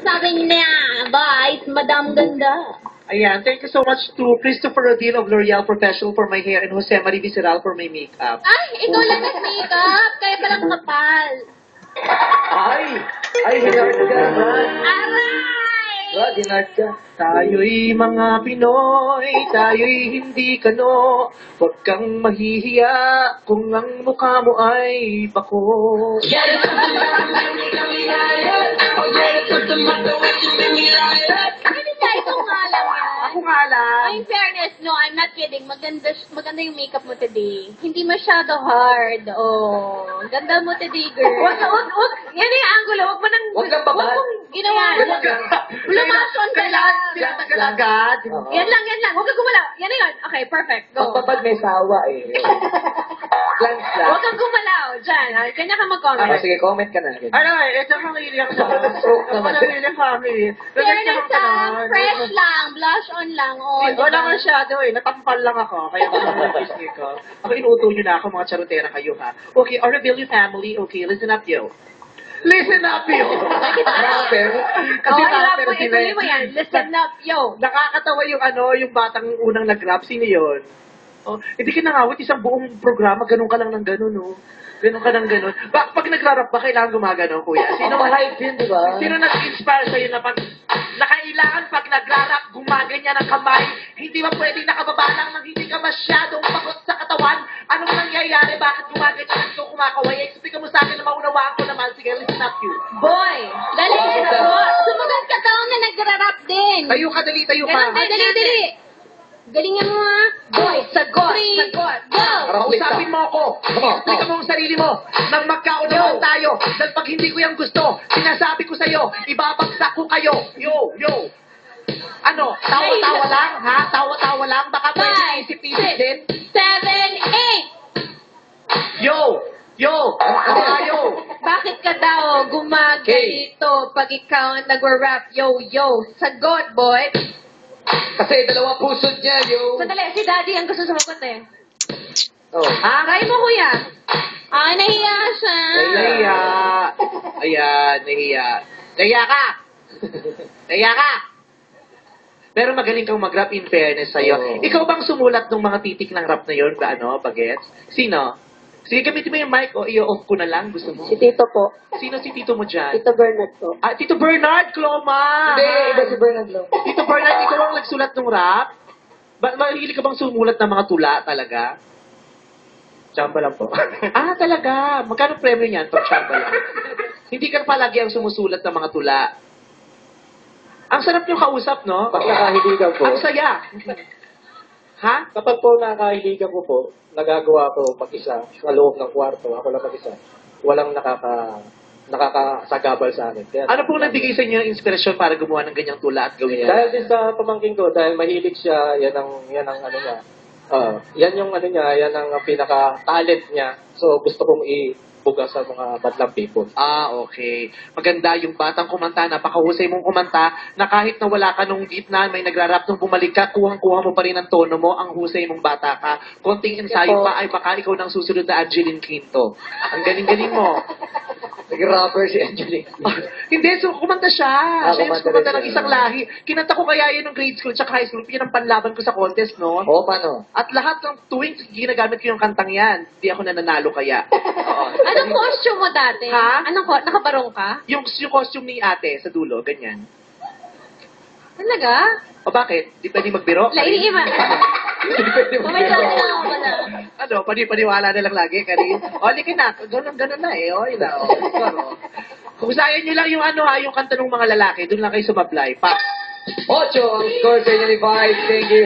sabi niya, bye, Madam Ganda. Ayan, thank you so much to Christopher Rodin of L'Oreal Professional for my hair and Jose Marie Visceral for my makeup. Ay, ikaw lang nag-makeup. Kaya palang kapal. Ay, hinard ka naman. Aray! Hinard ka. Tayo'y mga Pinoy, tayo'y hindi kano. Huwag kang mahihiya kung ang mukha mo ay bako. Hindi nga, ito nga lang yan. Ako nga lang. In fairness, no, I'm not kidding. Maganda yung makeup mo today. Hindi masyado hard. Oh, ganda mo today, girl. Wag. Yan yung angulo. Wag mo nang... Huwag kang babad. Huwag mong ginawa. Lumason ka lang. Kailangan tinatagal agad. Yan lang. Huwag kang gumalaw. Yan na yun. Okay, perfect. Go. Pagpapad may sawa eh. Glance lang. Huwag kang gumalaw. Diyan. Kanya ka mag-comment. Sige, comment ka na. Ano eh, ito ang iiyak sa family. Fairness lang. Fresh lang. Blush on lang. Oh, Wala nga shadow eh. Natampal lang ako. Kaya ako naman ko. Ako inuuto nyo na ako, mga charotera kayo ha. Okay, our rebellion family. Okay, listen up yo. Listen up yo! Rapper. Kasi Oh, hirap rapper mo. sila Ituloy mo yan. Listen up. Yo. Nakakatawa yung yung batang unang nag-rap. Sino yun? Oh, hindi ka nangawit isang buong programa, ganun ka lang ng ganun, no? Ganun ka ng ganun. Pag nagra-rap ba, kailangan gumagano, kuya? Sino Mahayag din, di ba? Sino nag-inspire sa'yo na kailangan pag nagra-rap, gumaganyan ang kamay, hindi ba pwedeng nakababa lang nang hindi ka masyadong pagod sa katawan? Anong nangyayari? Bakit gumaganyan ito kumakaway? Explica mo sa akin na maunawaan ko naman. Sige, listen up you. Boy. Dali, sumagat ka taong na nagra-rap din. Tayo ka, tayo ka. Dali. Galingan mo ha. Boy. Sagot. Go. Kausapin mo ako. Explica mo ang sarili mo. Nang magkaunawan tayo. Dahil pag hindi ko yung gusto, sinasabi ko sa'yo, ibabagsak ko kayo. Yo. Ano? Tawa-tawa lang, ha? Tawa-tawa lang. Baka pwede isip-isip din. 7, 8. Yo. Bakit ka daw gumagalito pag ikaw ang nag-rap? Yo. Sagot, boy. Kasi dalawa pusod niya, yo. Sandali, si Daddy ang gusto sumagot eh. Oh. Try mo, kuya. Ay, nahiya siya. Nahiya. Ayan, nahiya. Nahiya ka. Pero magaling kang mag-rap in fairness sa'yo. Oo. Ikaw bang sumulat ng mga titik ng rap na yun? Bagets? Sino? Sige, gamitin mo yung mic o i-off ko na lang. Gusto mo? Si Tito po. Sino si Tito mo dyan? Tito Bernard po. Ah, Tito Bernard, Cloma! Hindi, iba si Bernard lang. Tito Bernard, ikaw ang nagsulat ng rap? Mahilig ka bang sumulat ng mga tula talaga? Chamba lang po. Ah, talaga? Magkano premyo niyan pag tsamba lang? Hindi ka palagi ang sumusulat ng mga tula. Ang sarap yung kausap, no? Pag nakahiligan po, Ang saya. Ha? kapag po nakahiligan ko po, nagagawa ko mag-isa sa loob ng kwarto, ako lang mag-isa. Walang nakakasagabal sa akin. Kaya, Ano pong nagbigay sa inyo ng inspirasyon para gumawa ng ganyang tula at gawin yan? Dahil din sa pamangkin ko, dahil mahilig siya, yan ang ano niya. Yan yung ano niya, yan ang pinaka-talent niya. So gusto kong ibuga sa mga badlang people. Ah, okay. Maganda yung batang kumanta, napakahusay mong kumanta, na kahit na wala ka nung gitna, may nagrarap nung bumalik ka, kuhang-kuha mo pa rin ang tono mo, ang husay mong bata ka. Konting ensayo pa ay baka ikaw nang susunod na Angeline Quinto. Ang galing-galing mo. Nag-rapper si Angelique. Hindi, so kumanta siya. Siya yung kumanta kumanta rin ng siya. isang lahi. Kinanta ko kaya yun ng grade school tsaka high school. Yan ang panlaban ko sa contest, no? Oo, paano? At lahat ng tuwing ginagamit ko yung kantang yan, di ako nananalo kaya. Oo. Anong costume mo dati? Ha? Nakabarong ka? Yung costume ni ate sa dulo, ganyan. Talaga? O bakit? Di pwede magbiro? Iima. Pumayaan na ako na. Ano, paniwala na lang lagi, Karin. O, likin na. Ganun na eh. O, yun na. O. Kung sayan nyo lang yung yung kanta ng mga lalaki, doon lang kayo sumablay. Pa. 8 ang score sa inyo ni Vibe. Thank you.